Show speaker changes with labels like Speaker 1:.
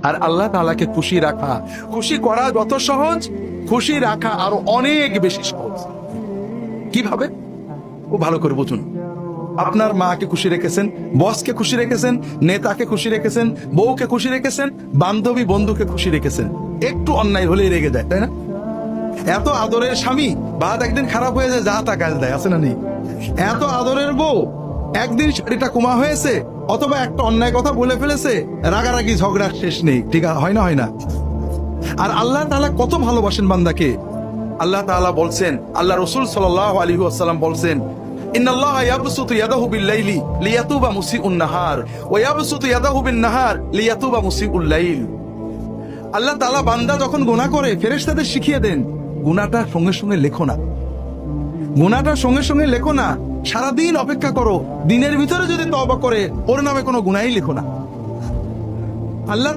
Speaker 1: আর আল্লাহ তাআলাকে খুশি রাখা, খুশি করা যত সহজ, খুশি রাখা আরো অনেক বেশি সহজ। কিভাবে? ও ভালো করে বুঝুন। আপনার মাকে খুশি রেখেছেন, বসকে খুশি রেখেছেন, নেতাকে খুশি রেখেছেন, বউকে খুশি রেখেছেন, বান্ধবী বন্ধুকে খুশি রেখেছেন। একটু অন্যায় হলেই রেগে যায়, তাই না? এত আদরের স্বামী বাদ একদিন খারাপ হয়ে যায়, যা তা গাল দেয়, আছে না নেই? এত আদরের বউ একদিন শাড়িটা কুমা হয়েছে অথবা একটা অন্যায় কথা বলে ফেলেছে, রাগারাগি ঝগড়া শেষ নেই, ঠিক আছে? হয় না, হয় না? আর আল্লাহ তাআলা কত ভালোবাসেন বান্দাকে। আল্লাহ তাআলা বলছেন, আল্লাহ রাসূল সাল্লাল্লাহু আলাইহি ওয়াসাল্লাম বলছেন, ইন্নাল্লাহা ইয়াবসুতু ইয়াদাহু বিল-লাইলি লিয়াতুবা মুসিউন নাহার ওয়া ইয়াবসুতু ইয়াদাহু বিন-নাহার লিয়াতুবা মুসিউল লাইল। আল্লাহ তাআলা বান্দা যখন গুনাহ করে ফেরেশতাদের শিখিয়ে দেন, গুনাহটা সঙ্গে সঙ্গে লেখো না, গুনাহটা সঙ্গে সঙ্গে লেখো না, সারাদিন অপেক্ষা করো, দিনের ভিতরে যদি তওবা করে ওর নামে কোনো গুনাহই লেখো না। আল্লাহ